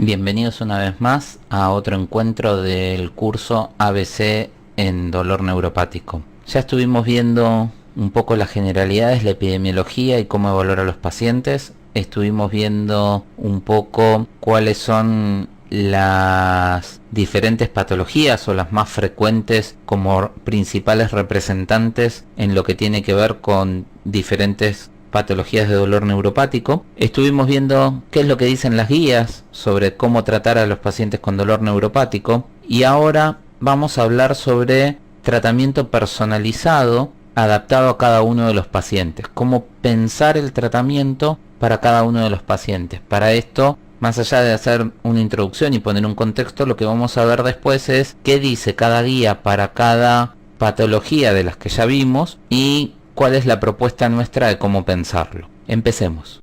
Bienvenidos una vez más a otro encuentro del curso ABC en dolor neuropático. Ya estuvimos viendo un poco las generalidades, la epidemiología y cómo evaluar a los pacientes. Estuvimos viendo un poco cuáles son las diferentes patologías o las más frecuentes como principales representantes en lo que tiene que ver con diferentes patologías de dolor neuropático. Estuvimos viendo qué es lo que dicen las guías sobre cómo tratar a los pacientes con dolor neuropático y ahora vamos a hablar sobre tratamiento personalizado adaptado a cada uno de los pacientes, cómo pensar el tratamiento para cada uno de los pacientes. Para esto, más allá de hacer una introducción y poner un contexto, lo que vamos a ver después es qué dice cada guía para cada patología de las que ya vimos y cuál es la propuesta nuestra de cómo pensarlo. Empecemos.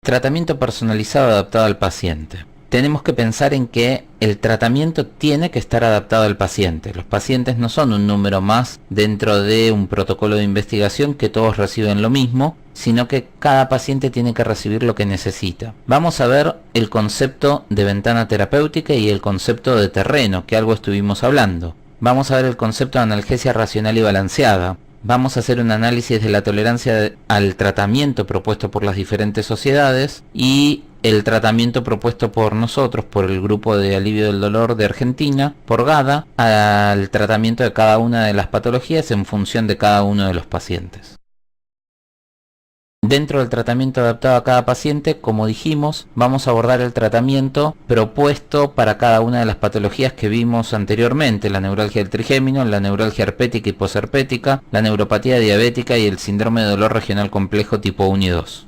Tratamiento personalizado adaptado al paciente. Tenemos que pensar en que el tratamiento tiene que estar adaptado al paciente. Los pacientes no son un número más dentro de un protocolo de investigación que todos reciben lo mismo, sino que cada paciente tiene que recibir lo que necesita. Vamos a ver el concepto de ventana terapéutica y el concepto de terreno, que algo estuvimos hablando. Vamos a ver el concepto de analgesia racional y balanceada. Vamos a hacer un análisis de la tolerancia al tratamiento propuesto por las diferentes sociedades y el tratamiento propuesto por nosotros, por el Grupo de Alivio del Dolor de Argentina, por GADA, al tratamiento de cada una de las patologías en función de cada uno de los pacientes. Dentro del tratamiento adaptado a cada paciente, como dijimos, vamos a abordar el tratamiento propuesto para cada una de las patologías que vimos anteriormente: la neuralgia del trigémino, la neuralgia herpética y posherpética, la neuropatía diabética y el síndrome de dolor regional complejo tipo 1 y 2.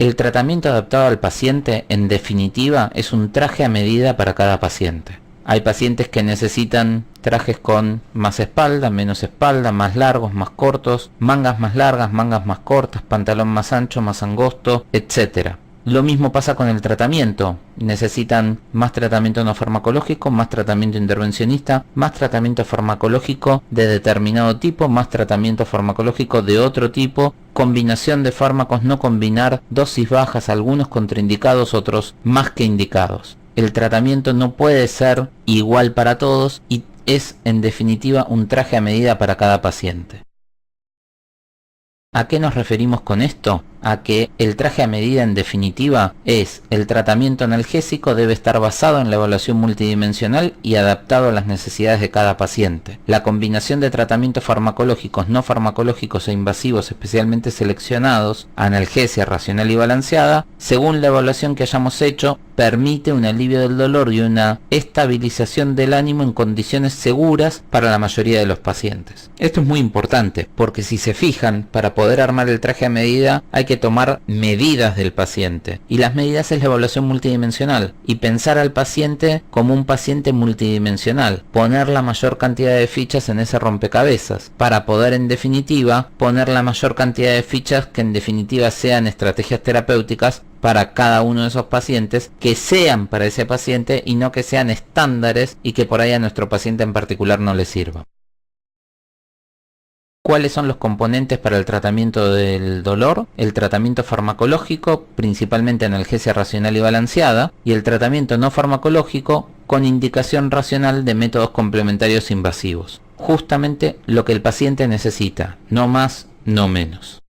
El tratamiento adaptado al paciente, en definitiva, es un traje a medida para cada paciente. Hay pacientes que necesitan trajes con más espalda, menos espalda, más largos, más cortos, mangas más largas, mangas más cortas, pantalón más ancho, más angosto, etc. Lo mismo pasa con el tratamiento. Necesitan más tratamiento no farmacológico, más tratamiento intervencionista, más tratamiento farmacológico de determinado tipo, más tratamiento farmacológico de otro tipo, combinación de fármacos, no combinar, dosis bajas, algunos contraindicados, otros más que indicados. El tratamiento no puede ser igual para todos y es en definitiva un traje a medida para cada paciente. ¿A qué nos referimos con esto? A que el traje a medida en definitiva es el tratamiento analgésico debe estar basado en la evaluación multidimensional y adaptado a las necesidades de cada paciente. La combinación de tratamientos farmacológicos, no farmacológicos e invasivos especialmente seleccionados, analgesia racional y balanceada, según la evaluación que hayamos hecho, permite un alivio del dolor y una estabilización del ánimo en condiciones seguras para la mayoría de los pacientes. Esto es muy importante porque si se fijan, para poder armar el traje a medida hay que tomar medidas del paciente y las medidas es la evaluación multidimensional y pensar al paciente como un paciente multidimensional, poner la mayor cantidad de fichas en ese rompecabezas para poder en definitiva poner la mayor cantidad de fichas que en definitiva sean estrategias terapéuticas para cada uno de esos pacientes, que sean para ese paciente y no que sean estándares y que por ahí a nuestro paciente en particular no le sirva. ¿Cuáles son los componentes para el tratamiento del dolor? El tratamiento farmacológico, principalmente analgesia racional y balanceada, y el tratamiento no farmacológico con indicación racional de métodos complementarios invasivos. Justamente lo que el paciente necesita, no más, no menos.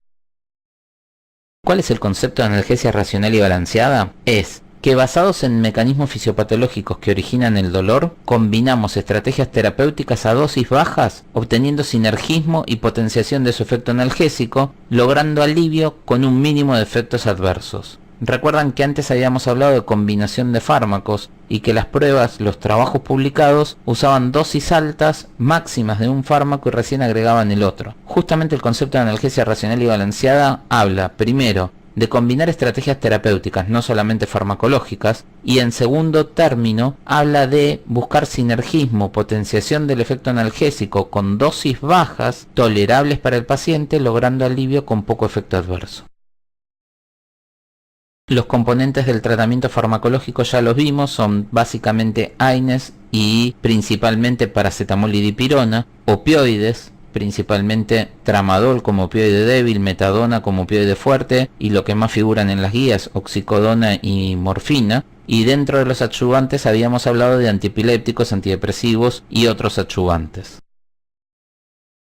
¿Cuál es el concepto de analgesia racional y balanceada? Es que basados en mecanismos fisiopatológicos que originan el dolor, combinamos estrategias terapéuticas a dosis bajas, obteniendo sinergismo y potenciación de su efecto analgésico, logrando alivio con un mínimo de efectos adversos. Recuerdan que antes habíamos hablado de combinación de fármacos y que las pruebas, los trabajos publicados, usaban dosis altas, máximas de un fármaco y recién agregaban el otro. Justamente el concepto de analgesia racional y balanceada habla, primero, de combinar estrategias terapéuticas, no solamente farmacológicas, y en segundo término habla de buscar sinergismo, potenciación del efecto analgésico con dosis bajas, tolerables para el paciente, logrando alivio con poco efecto adverso. Los componentes del tratamiento farmacológico ya los vimos, son básicamente AINES y principalmente paracetamol y dipirona, opioides, principalmente tramadol como opioide débil, metadona como opioide fuerte, y lo que más figuran en las guías, oxicodona y morfina. Y dentro de los adyuvantes habíamos hablado de antiepilépticos, antidepresivos y otros adyuvantes.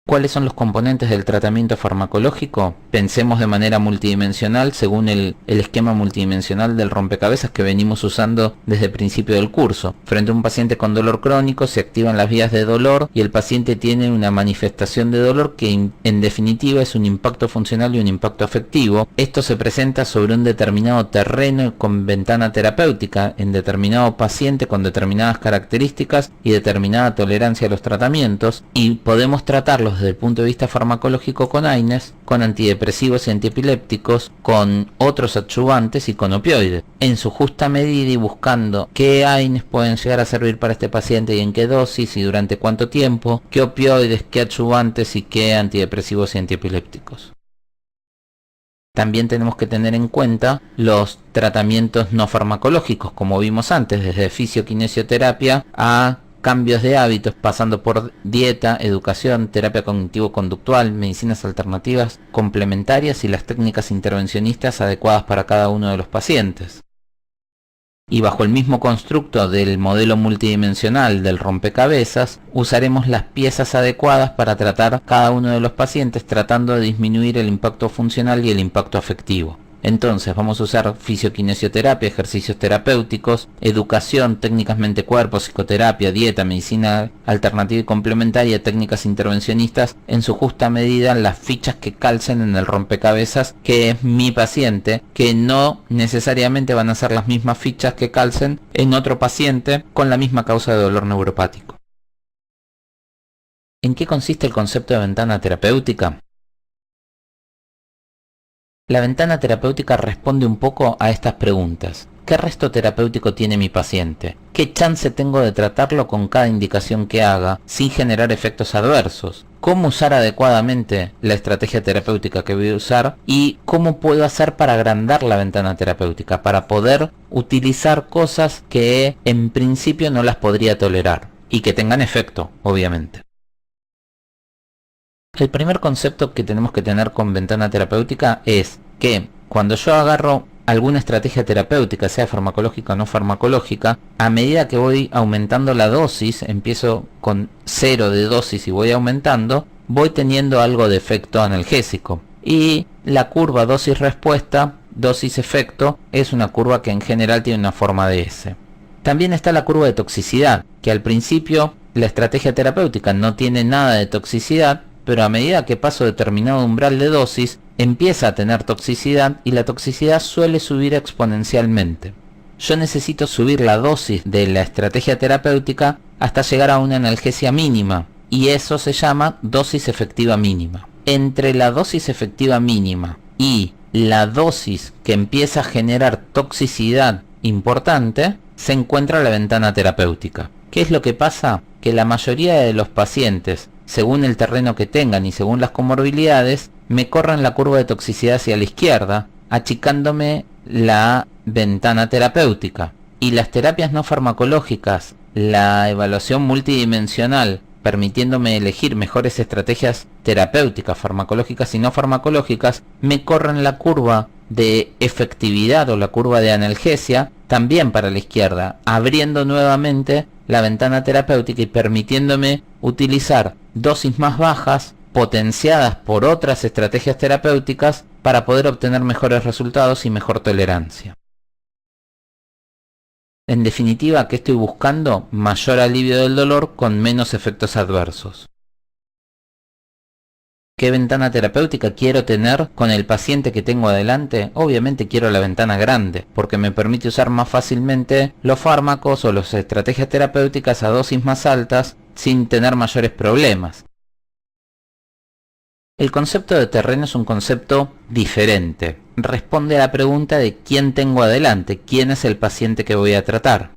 ¿Cuáles son los componentes del tratamiento farmacológico? Pensemos de manera multidimensional según el esquema multidimensional del rompecabezas que venimos usando desde el principio del curso. Frente a un paciente con dolor crónico se activan las vías de dolor y el paciente tiene una manifestación de dolor que en definitiva es un impacto funcional y un impacto afectivo. Esto se presenta sobre un determinado terreno con ventana terapéutica en determinado paciente con determinadas características y determinada tolerancia a los tratamientos, y podemos tratarlos desde el punto de vista farmacológico con AINES, con antidepresivos y antiepilépticos, con otros adyuvantes y con opioides, en su justa medida y buscando qué AINES pueden llegar a servir para este paciente y en qué dosis y durante cuánto tiempo, qué opioides, qué adyuvantes y qué antidepresivos y antiepilépticos. También tenemos que tener en cuenta los tratamientos no farmacológicos, como vimos antes, desde fisioquinesioterapia a cambios de hábitos, pasando por dieta, educación, terapia cognitivo-conductual, medicinas alternativas complementarias y las técnicas intervencionistas adecuadas para cada uno de los pacientes. Y bajo el mismo constructo del modelo multidimensional del rompecabezas, usaremos las piezas adecuadas para tratar cada uno de los pacientes, tratando de disminuir el impacto funcional y el impacto afectivo. Entonces vamos a usar fisioquinesioterapia, ejercicios terapéuticos, educación, técnicas mente-cuerpo, psicoterapia, dieta, medicina alternativa y complementaria, técnicas intervencionistas, en su justa medida las fichas que calcen en el rompecabezas que es mi paciente, que no necesariamente van a ser las mismas fichas que calcen en otro paciente con la misma causa de dolor neuropático. ¿En qué consiste el concepto de ventana terapéutica? La ventana terapéutica responde un poco a estas preguntas. ¿Qué resto terapéutico tiene mi paciente? ¿Qué chance tengo de tratarlo con cada indicación que haga sin generar efectos adversos? ¿Cómo usar adecuadamente la estrategia terapéutica que voy a usar? ¿Y cómo puedo hacer para agrandar la ventana terapéutica? Para poder utilizar cosas que en principio no las podría tolerar y que tengan efecto, obviamente. El primer concepto que tenemos que tener con ventana terapéutica es que cuando yo agarro alguna estrategia terapéutica, sea farmacológica o no farmacológica, a medida que voy aumentando la dosis, empiezo con 0 de dosis y voy aumentando, voy teniendo algo de efecto analgésico. Y la curva dosis-respuesta, dosis-efecto, es una curva que en general tiene una forma de S. También está la curva de toxicidad, que al principio la estrategia terapéutica no tiene nada de toxicidad, pero a medida que paso determinado umbral de dosis, empieza a tener toxicidad y la toxicidad suele subir exponencialmente. Yo necesito subir la dosis de la estrategia terapéutica hasta llegar a una analgesia mínima, y eso se llama dosis efectiva mínima. Entre la dosis efectiva mínima y la dosis que empieza a generar toxicidad importante, se encuentra la ventana terapéutica. ¿Qué es lo que pasa? Que la mayoría de los pacientes, según el terreno que tengan y según las comorbilidades, me corren la curva de toxicidad hacia la izquierda, achicándome la ventana terapéutica. Y las terapias no farmacológicas, la evaluación multidimensional, permitiéndome elegir mejores estrategias terapéuticas, farmacológicas y no farmacológicas, me corren la curva de efectividad o la curva de analgesia también para la izquierda, abriendo nuevamente la ventana terapéutica y permitiéndome utilizar dosis más bajas potenciadas por otras estrategias terapéuticas para poder obtener mejores resultados y mejor tolerancia. En definitiva, ¿qué estoy buscando? Mayor alivio del dolor con menos efectos adversos. ¿Qué ventana terapéutica quiero tener con el paciente que tengo adelante? Obviamente quiero la ventana grande, porque me permite usar más fácilmente los fármacos o las estrategias terapéuticas a dosis más altas sin tener mayores problemas. El concepto de terreno es un concepto diferente. Responde a la pregunta de quién tengo adelante, quién es el paciente que voy a tratar.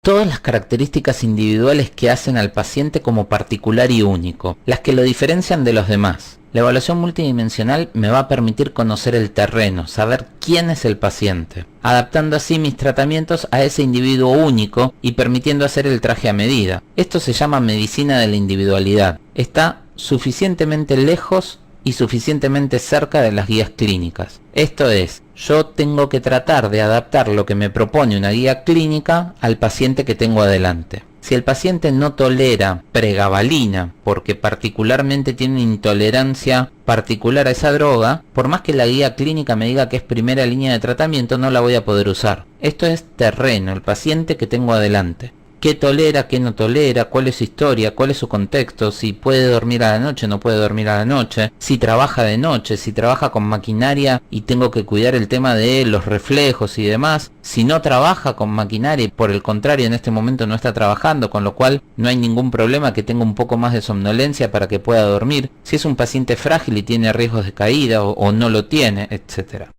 Todas las características individuales que hacen al paciente como particular y único, las que lo diferencian de los demás. La evaluación multidimensional me va a permitir conocer el terreno, saber quién es el paciente, adaptando así mis tratamientos a ese individuo único y permitiendo hacer el traje a medida. Esto se llama medicina de la individualidad. Está suficientemente lejos y suficientemente cerca de las guías clínicas. Esto es, yo tengo que tratar de adaptar lo que me propone una guía clínica al paciente que tengo adelante. Si el paciente no tolera pregabalina, porque particularmente tiene una intolerancia particular a esa droga, por más que la guía clínica me diga que es primera línea de tratamiento, no la voy a poder usar. Esto es terreno, el paciente que tengo adelante. ¿Qué tolera, qué no tolera? ¿Cuál es su historia? ¿Cuál es su contexto? Si puede dormir a la noche, no puede dormir a la noche. Si trabaja de noche, si trabaja con maquinaria y tengo que cuidar el tema de los reflejos y demás. Si no trabaja con maquinaria y por el contrario en este momento no está trabajando, con lo cual no hay ningún problema que tenga un poco más de somnolencia para que pueda dormir. Si es un paciente frágil y tiene riesgos de caída o no lo tiene, etcétera.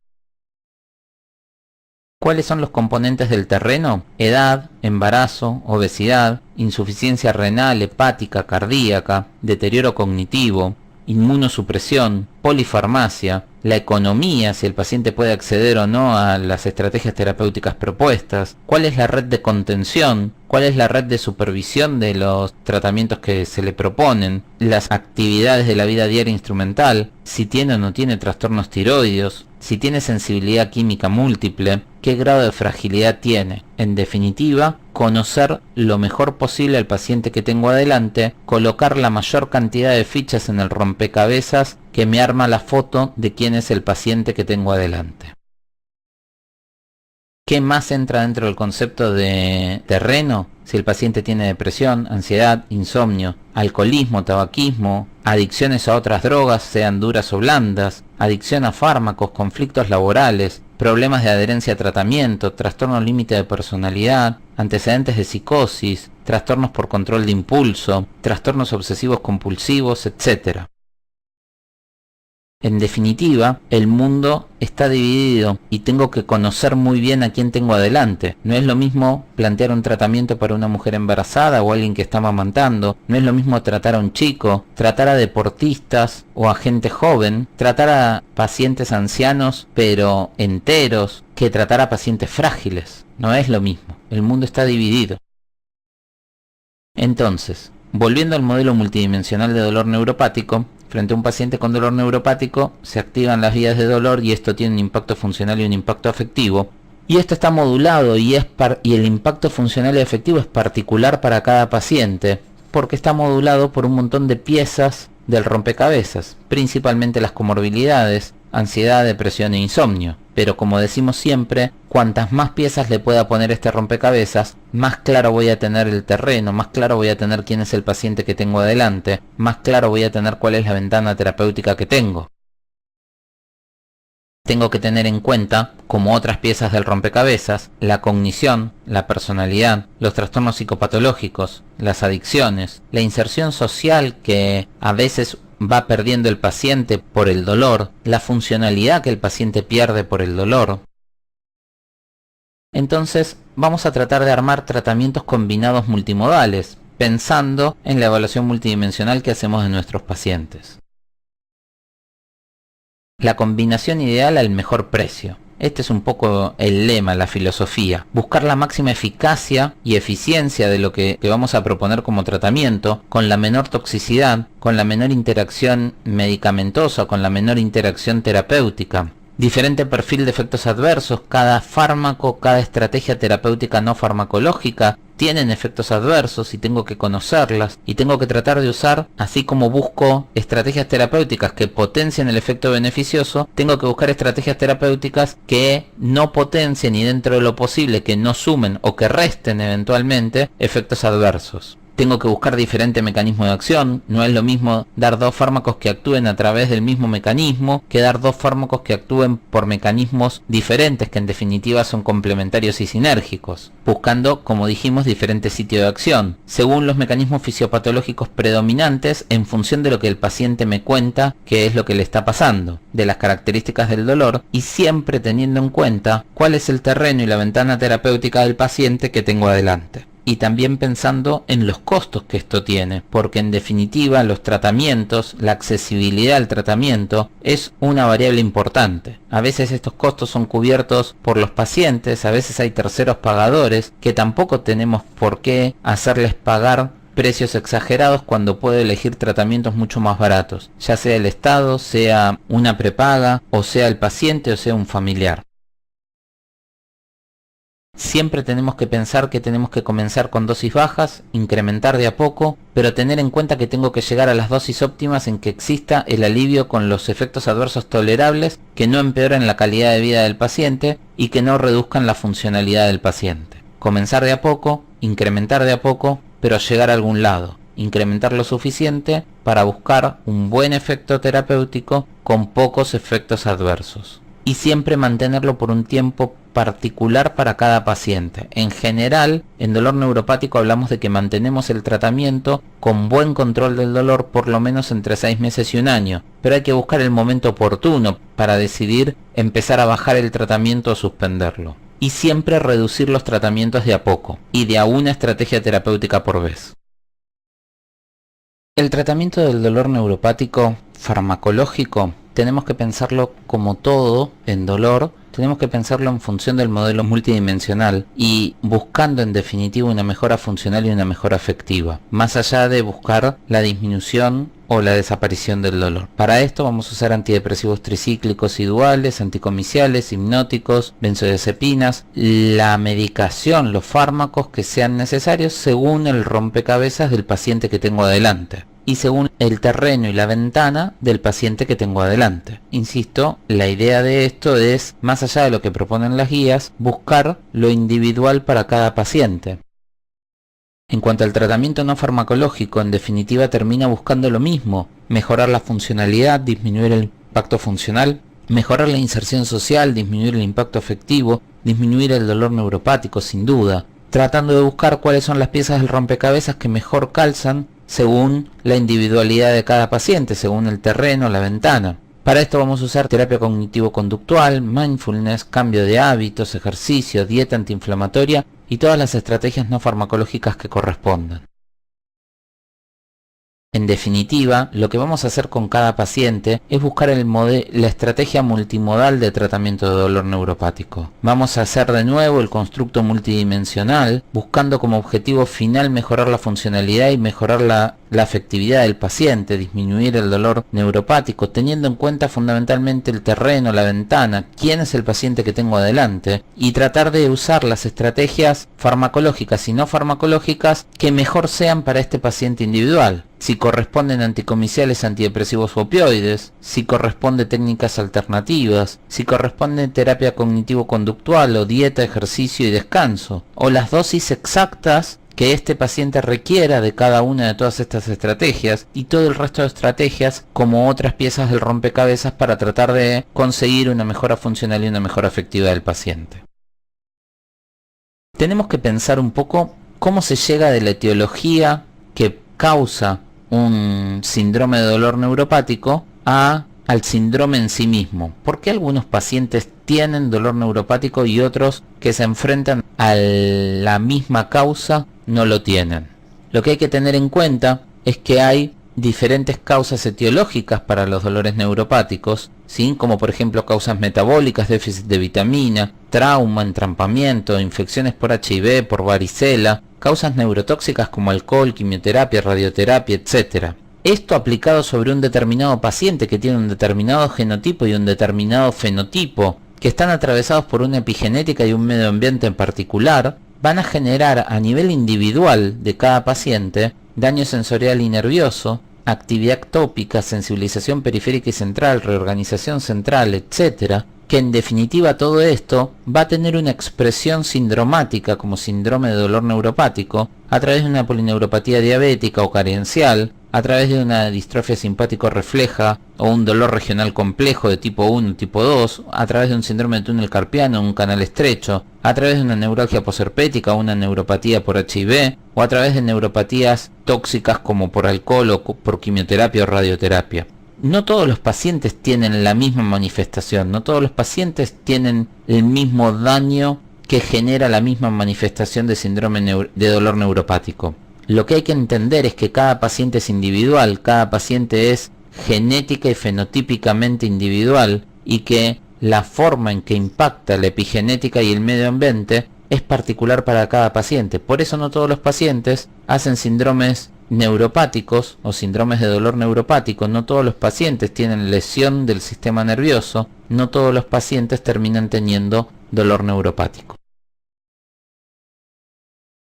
¿Cuáles son los componentes del terreno? Edad, embarazo, obesidad, insuficiencia renal, hepática, cardíaca, deterioro cognitivo, inmunosupresión, polifarmacia, la economía, si el paciente puede acceder o no a las estrategias terapéuticas propuestas, cuál es la red de contención, cuál es la red de supervisión de los tratamientos que se le proponen, las actividades de la vida diaria instrumental, si tiene o no tiene trastornos tiroideos, si tiene sensibilidad química múltiple, qué grado de fragilidad tiene. En definitiva, conocer lo mejor posible al paciente que tengo adelante, colocar la mayor cantidad de fichas en el rompecabezas que me arma la foto de quién es el paciente que tengo adelante. ¿Qué más entra dentro del concepto de terreno? Si el paciente tiene depresión, ansiedad, insomnio, alcoholismo, tabaquismo, adicciones a otras drogas, sean duras o blandas, adicción a fármacos, conflictos laborales, problemas de adherencia a tratamiento, trastornos límite de personalidad, antecedentes de psicosis, trastornos por control de impulso, trastornos obsesivos compulsivos, etc. En definitiva, el mundo está dividido y tengo que conocer muy bien a quién tengo adelante. No es lo mismo plantear un tratamiento para una mujer embarazada o alguien que está amamantando. No es lo mismo tratar a un chico, tratar a deportistas o a gente joven, tratar a pacientes ancianos pero enteros, que tratar a pacientes frágiles. No es lo mismo. El mundo está dividido. Entonces, volviendo al modelo multidimensional de dolor neuropático, frente a un paciente con dolor neuropático se activan las vías de dolor y esto tiene un impacto funcional y un impacto afectivo. Y esto está modulado y el impacto funcional y afectivo es particular para cada paciente porque está modulado por un montón de piezas del rompecabezas, principalmente las comorbilidades, ansiedad, depresión e insomnio. Pero como decimos siempre, cuantas más piezas le pueda poner este rompecabezas, más claro voy a tener el terreno, más claro voy a tener quién es el paciente que tengo adelante, más claro voy a tener cuál es la ventana terapéutica que tengo. Tengo que tener en cuenta, como otras piezas del rompecabezas, la cognición, la personalidad, los trastornos psicopatológicos, las adicciones, la inserción social que a veces va perdiendo el paciente por el dolor, la funcionalidad que el paciente pierde por el dolor. Entonces vamos a tratar de armar tratamientos combinados multimodales, pensando en la evaluación multidimensional que hacemos de nuestros pacientes. La combinación ideal al mejor precio. Este es un poco el lema, la filosofía. Buscar la máxima eficacia y eficiencia de lo que vamos a proponer como tratamiento, con la menor toxicidad, con la menor interacción medicamentosa, con la menor interacción terapéutica. Diferente perfil de efectos adversos. Cada fármaco, cada estrategia terapéutica no farmacológica tienen efectos adversos y tengo que conocerlas y tengo que tratar de usar, así como busco estrategias terapéuticas que potencien el efecto beneficioso, tengo que buscar estrategias terapéuticas que no potencien y dentro de lo posible que no sumen o que resten eventualmente efectos adversos. Tengo que buscar diferente mecanismo de acción. No es lo mismo dar dos fármacos que actúen a través del mismo mecanismo que dar dos fármacos que actúen por mecanismos diferentes que en definitiva son complementarios y sinérgicos, buscando, como dijimos, diferentes sitios de acción, según los mecanismos fisiopatológicos predominantes en función de lo que el paciente me cuenta que es lo que le está pasando, de las características del dolor y siempre teniendo en cuenta cuál es el terreno y la ventana terapéutica del paciente que tengo adelante. y también pensando en los costos que esto tiene, porque en definitiva los tratamientos, la accesibilidad al tratamiento es una variable importante. A veces estos costos son cubiertos por los pacientes, a veces hay terceros pagadores que tampoco tenemos por qué hacerles pagar precios exagerados cuando puede elegir tratamientos mucho más baratos, ya sea el Estado, sea una prepaga, o sea el paciente, o sea un familiar. Siempre tenemos que pensar que tenemos que comenzar con dosis bajas, incrementar de a poco, pero tener en cuenta que tengo que llegar a las dosis óptimas en que exista el alivio con los efectos adversos tolerables que no empeoren la calidad de vida del paciente y que no reduzcan la funcionalidad del paciente. Comenzar de a poco, incrementar de a poco, pero llegar a algún lado. Incrementar lo suficiente para buscar un buen efecto terapéutico con pocos efectos adversos. Y siempre mantenerlo por un tiempo particular para cada paciente. En general, en dolor neuropático hablamos de que mantenemos el tratamiento con buen control del dolor por lo menos entre 6 meses y un año, pero hay que buscar el momento oportuno para decidir empezar a bajar el tratamiento o suspenderlo. Y siempre reducir los tratamientos de a poco, y de a una estrategia terapéutica por vez. El tratamiento del dolor neuropático farmacológico tenemos que pensarlo como todo en dolor, tenemos que pensarlo en función del modelo multidimensional y buscando en definitiva una mejora funcional y una mejora afectiva, más allá de buscar la disminución o la desaparición del dolor. Para esto vamos a usar antidepresivos tricíclicos y duales, anticomiciales, hipnóticos, benzodiazepinas, la medicación, los fármacos que sean necesarios según el rompecabezas del paciente que tengo adelante y según el terreno y la ventana del paciente que tengo adelante. Insisto, la idea de esto es, más allá de lo que proponen las guías, buscar lo individual para cada paciente. En cuanto al tratamiento no farmacológico, en definitiva termina buscando lo mismo: mejorar la funcionalidad, disminuir el impacto funcional, mejorar la inserción social, disminuir el impacto afectivo, disminuir el dolor neuropático sin duda, tratando de buscar cuáles son las piezas del rompecabezas que mejor calzan según la individualidad de cada paciente, según el terreno, la ventana. Para esto vamos a usar terapia cognitivo-conductual, mindfulness, cambio de hábitos, ejercicio, dieta antiinflamatoria y todas las estrategias no farmacológicas que correspondan. En definitiva, lo que vamos a hacer con cada paciente es buscar la estrategia multimodal de tratamiento de dolor neuropático. Vamos a hacer de nuevo el constructo multidimensional, buscando como objetivo final mejorar la funcionalidad y mejorar la afectividad del paciente, disminuir el dolor neuropático, teniendo en cuenta fundamentalmente el terreno, la ventana, quién es el paciente que tengo adelante, y tratar de usar las estrategias farmacológicas y no farmacológicas que mejor sean para este paciente individual. Si corresponden anticomiciales, antidepresivos u opioides, si corresponde técnicas alternativas, si corresponde terapia cognitivo-conductual o dieta, ejercicio y descanso, o las dosis exactas que este paciente requiera de cada una de todas estas estrategias y todo el resto de estrategias como otras piezas del rompecabezas para tratar de conseguir una mejora funcional y una mejora afectiva del paciente. Tenemos que pensar un poco cómo se llega de la etiología que causa un síndrome de dolor neuropático al síndrome en sí mismo. ¿Por qué algunos pacientes tienen dolor neuropático y otros que se enfrentan a la misma causa no lo tienen? Lo que hay que tener en cuenta es que hay diferentes causas etiológicas para los dolores neuropáticos, ¿sí? Como por ejemplo causas metabólicas, déficit de vitamina, trauma, entrampamiento, infecciones por HIV, por varicela, causas neurotóxicas como alcohol, quimioterapia, radioterapia, etc. Esto aplicado sobre un determinado paciente que tiene un determinado genotipo y un determinado fenotipo, que están atravesados por una epigenética y un medio ambiente en particular, van a generar a nivel individual de cada paciente daño sensorial y nervioso, actividad ectópica, sensibilización periférica y central, reorganización central, etc., que en definitiva todo esto va a tener una expresión sindromática como síndrome de dolor neuropático a través de una polineuropatía diabética o carencial, a través de una distrofia simpático refleja o un dolor regional complejo de tipo 1 tipo 2, a través de un síndrome de túnel carpiano, un canal estrecho, a través de una neuralgia posherpética o una neuropatía por HIV, o a través de neuropatías tóxicas como por alcohol o por quimioterapia o radioterapia. No todos los pacientes tienen la misma manifestación, no todos los pacientes tienen el mismo daño que genera la misma manifestación de síndrome de dolor neuropático. Lo que hay que entender es que cada paciente es individual, cada paciente es genética y fenotípicamente individual, y que la forma en que impacta la epigenética y el medio ambiente es particular para cada paciente. Por eso no todos los pacientes hacen síndromes neuropáticos o síndromes de dolor neuropático, no todos los pacientes tienen lesión del sistema nervioso, no todos los pacientes terminan teniendo dolor neuropático.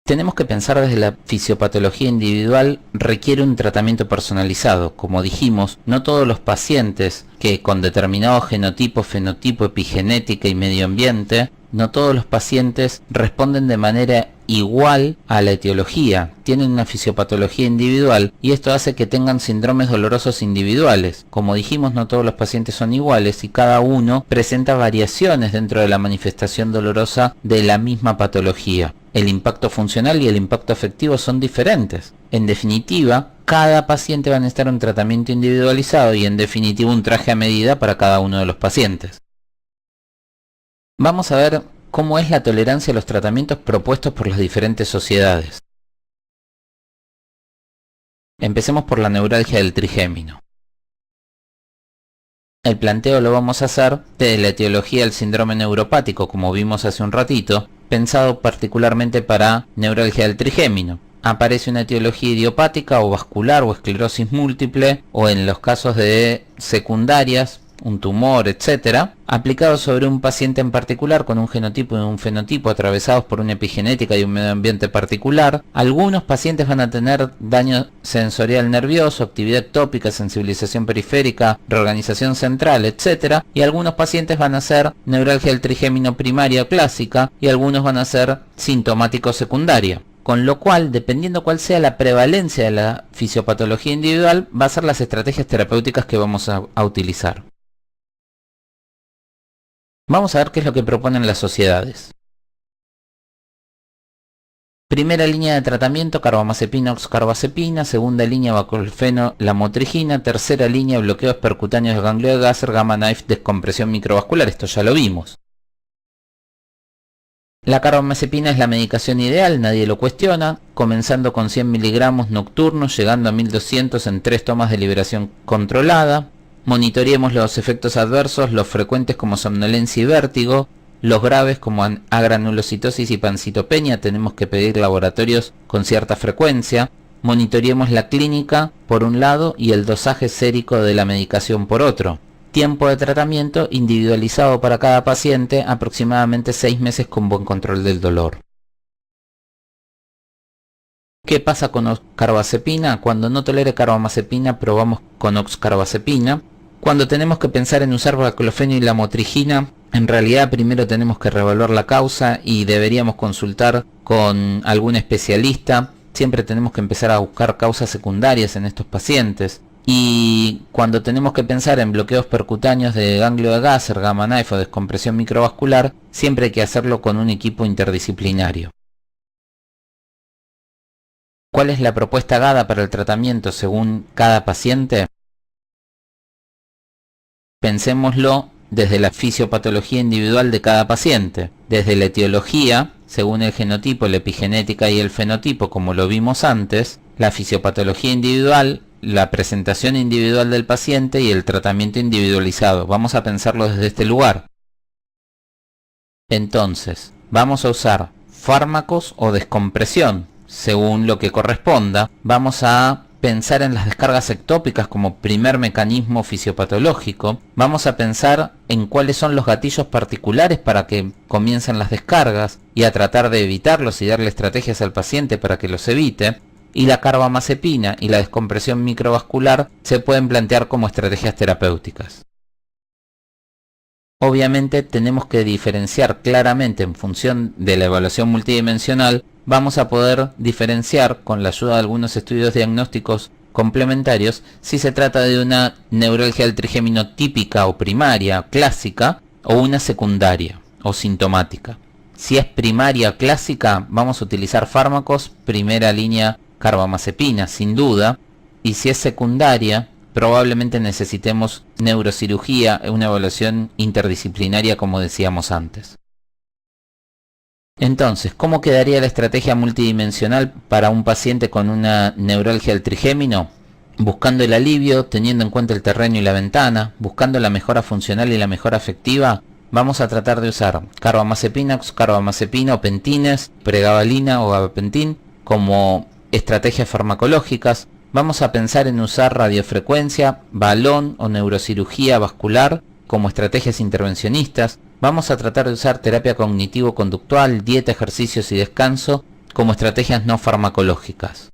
Tenemos que pensar desde la fisiopatología individual requiere un tratamiento personalizado. Como dijimos, no todos los pacientes que con determinado genotipo, fenotipo, epigenética y medio ambiente, no todos los pacientes responden de manera igual a la etiología, tienen una fisiopatología individual y esto hace que tengan síndromes dolorosos individuales. Como dijimos, no todos los pacientes son iguales y cada uno presenta variaciones dentro de la manifestación dolorosa de la misma patología. El impacto funcional y el impacto afectivo son diferentes. En definitiva, cada paciente va a necesitar un tratamiento individualizado y en definitiva un traje a medida para cada uno de los pacientes. Vamos a ver cómo es la tolerancia a los tratamientos propuestos por las diferentes sociedades. Empecemos por la neuralgia del trigémino. El planteo lo vamos a hacer desde la etiología del síndrome neuropático, como vimos hace un ratito, pensado particularmente para neuralgia del trigémino. Aparece una etiología idiopática o vascular o esclerosis múltiple, o en los casos de secundarias, un tumor, etc., aplicado sobre un paciente en particular con un genotipo y un fenotipo atravesados por una epigenética y un medio ambiente particular. Algunos pacientes van a tener daño sensorial nervioso, actividad ectópica, sensibilización periférica, reorganización central, etc., y algunos pacientes van a ser neuralgia del trigémino primaria o clásica y algunos van a ser sintomático secundaria. Con lo cual, dependiendo cuál sea la prevalencia de la fisiopatología individual, va a ser las estrategias terapéuticas que vamos a utilizar. Vamos a ver qué es lo que proponen las sociedades. Primera línea de tratamiento, carbamazepina, oxcarbazepina. Segunda línea, baclofen, lamotrigina. Tercera línea, bloqueos percutáneos del ganglio de Gasser, gamma knife, descompresión microvascular. Esto ya lo vimos. La carbamazepina es la medicación ideal, nadie lo cuestiona, comenzando con 100 miligramos nocturnos, llegando a 1200 en 3 tomas de liberación controlada. Monitoreemos los efectos adversos, los frecuentes como somnolencia y vértigo, los graves como agranulocitosis y pancitopenia, tenemos que pedir laboratorios con cierta frecuencia. Monitoreemos la clínica por un lado y el dosaje sérico de la medicación por otro. Tiempo de tratamiento individualizado para cada paciente, aproximadamente 6 meses con buen control del dolor. ¿Qué pasa con oxcarbazepina? Cuando no tolere carbamazepina, probamos con oxcarbazepina. Cuando tenemos que pensar en usar baclofeno y lamotrigina, en realidad primero tenemos que reevaluar la causa y deberíamos consultar con algún especialista. Siempre tenemos que empezar a buscar causas secundarias en estos pacientes. Y cuando tenemos que pensar en bloqueos percutáneos de ganglio de Gasser, gamma knife o descompresión microvascular, siempre hay que hacerlo con un equipo interdisciplinario. ¿Cuál es la propuesta GADA para el tratamiento según cada paciente? Pensémoslo desde la fisiopatología individual de cada paciente, desde la etiología, según el genotipo, la epigenética y el fenotipo, como lo vimos antes, la fisiopatología individual, la presentación individual del paciente y el tratamiento individualizado. Vamos a pensarlo desde este lugar. Entonces, vamos a usar fármacos o descompresión, según lo que corresponda. Vamos a pensar en las descargas ectópicas como primer mecanismo fisiopatológico. Vamos a pensar en cuáles son los gatillos particulares para que comiencen las descargas y a tratar de evitarlos y darle estrategias al paciente para que los evite. Y la carbamazepina y la descompresión microvascular se pueden plantear como estrategias terapéuticas. Obviamente tenemos que diferenciar claramente en función de la evaluación multidimensional. Vamos a poder diferenciar con la ayuda de algunos estudios diagnósticos complementarios si se trata de una neuralgia del trigémino típica o primaria, clásica, o una secundaria o sintomática. Si es primaria clásica, vamos a utilizar fármacos, primera línea carbamazepina, sin duda, y si es secundaria, probablemente necesitemos neurocirugía, una evaluación interdisciplinaria como decíamos antes. Entonces, ¿cómo quedaría la estrategia multidimensional para un paciente con una neuralgia del trigémino? Buscando el alivio, teniendo en cuenta el terreno y la ventana, buscando la mejora funcional y la mejora afectiva, vamos a tratar de usar carbamazepina, carbamazepina o pentines, pregabalina o gabapentin como estrategias farmacológicas. Vamos a pensar en usar radiofrecuencia, balón o neurocirugía vascular como estrategias intervencionistas. Vamos a tratar de usar terapia cognitivo-conductual, dieta, ejercicios y descanso como estrategias no farmacológicas.